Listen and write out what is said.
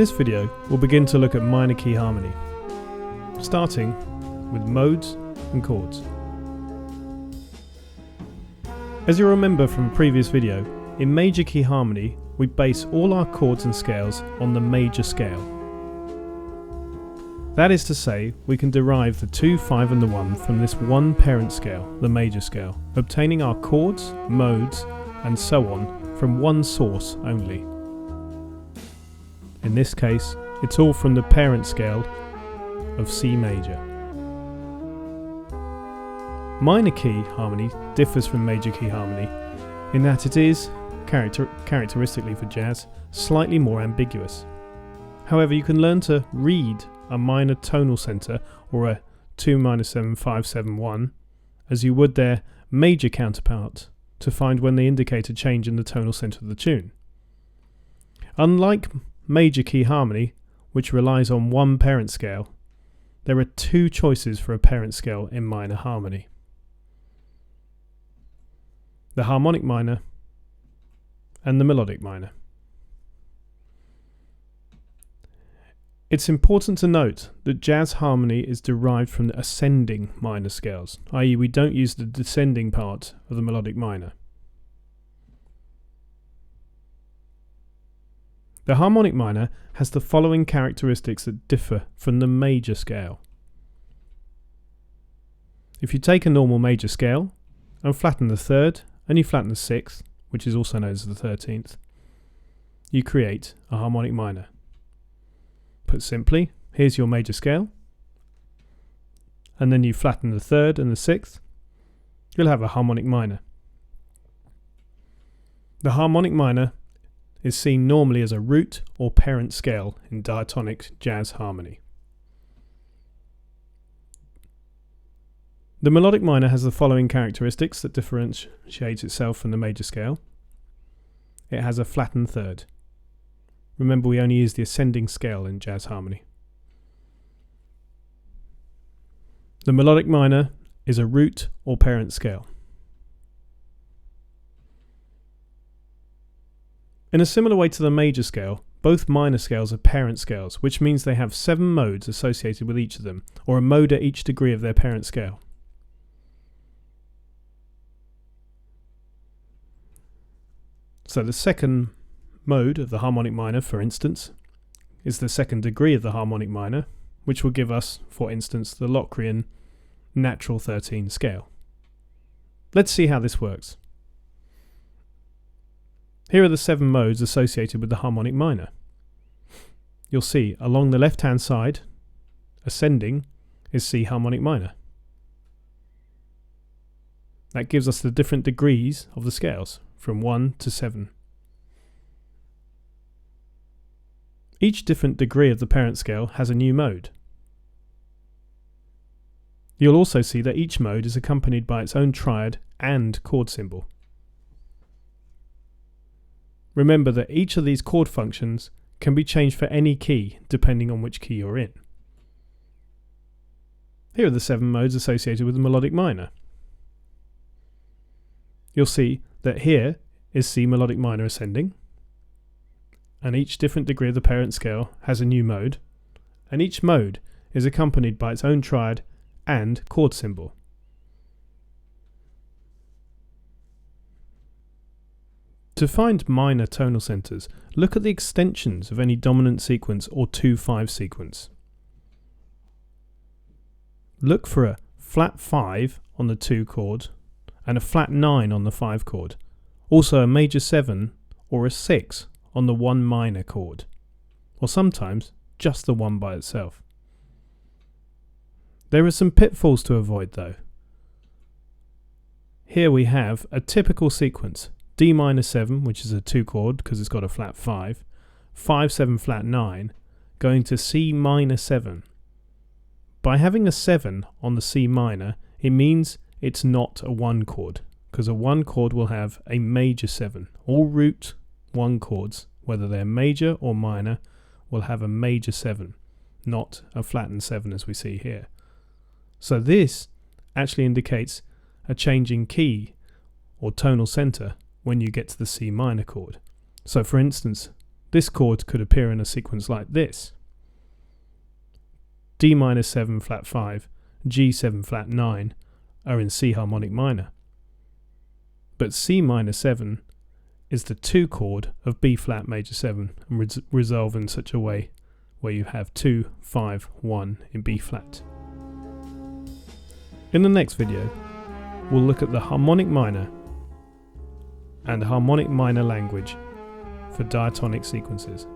this video, we'll begin to look at minor key harmony, starting with modes and chords. As you remember from a previous video, in major key harmony, we base all our chords and scales on the major scale. That is to say, we can derive the 2, 5 and the 1 from this one parent scale, the major scale, obtaining our chords, modes and so on from one source only. In this case, it's all from the parent scale of C major. Minor key harmony differs from major key harmony in that it is, characteristically for jazz, slightly more ambiguous. However, you can learn to read a minor tonal center or a 2-7-5-7-1 as you would their major counterpart to find when they indicate a change in the tonal center of the tune. Unlike major key harmony, which relies on one parent scale, there are two choices for a parent scale in minor harmony: the harmonic minor and the melodic minor. It's important to note that jazz harmony is derived from the ascending minor scales, i.e. we don't use the descending part of the melodic minor. The harmonic minor has the following characteristics that differ from the major scale. If you take a normal major scale and flatten the third and you flatten the sixth, which is also known as the 13th, you create a harmonic minor. Put simply, here's your major scale, and then you flatten the third and the sixth, you'll have a harmonic minor. The harmonic minor is seen normally as a root or parent scale in diatonic jazz harmony. The melodic minor has the following characteristics that differentiate itself from the major scale. It has a flattened third. Remember, we only use the ascending scale in jazz harmony. The melodic minor is a root or parent scale. In a similar way to the major scale, both minor scales are parent scales, which means they have 7 modes associated with each of them, or a mode at each degree of their parent scale. So the second mode of the harmonic minor, for instance, is the second degree of the harmonic minor, which will give us, for instance, the Locrian natural 13 scale. Let's see how this works. Here are the 7 modes associated with the harmonic minor. You'll see along the left-hand side, ascending, is C harmonic minor. That gives us the different degrees of the scales, from 1 to 7. Each different degree of the parent scale has a new mode. You'll also see that each mode is accompanied by its own triad and chord symbol. Remember that each of these chord functions can be changed for any key depending on which key you're in. Here are the 7 modes associated with the melodic minor. You'll see that here is C melodic minor ascending, and each different degree of the parent scale has a new mode, and each mode is accompanied by its own triad and chord symbol. To find minor tonal centers, look at the extensions of any dominant sequence or 2-5 sequence. Look for a flat 5 on the 2 chord and a flat 9 on the 5 chord, also a major 7 or a 6 on the 1 minor chord, or sometimes just the 1 by itself. There are some pitfalls to avoid though. Here we have a typical sequence: D minor 7, which is a 2 chord because it's got a flat 5, 5-7 flat 9, going to C minor 7. By having a 7 on the C minor, it means it's not a 1 chord, because a 1 chord will have a major 7. All root 1 chords, whether they're major or minor, will have a major 7, not a flattened 7 as we see here. So this actually indicates a change in key or tonal center when you get to the C minor chord. So for instance, this chord could appear in a sequence like this: D minor 7 flat 5, G7 flat 9 are in C harmonic minor. But C minor 7 is the 2 chord of B flat major 7 and resolve in such a way where you have 2, 5, 1 in B flat. In the next video, we'll look at the harmonic minor and harmonic minor language for diatonic sequences.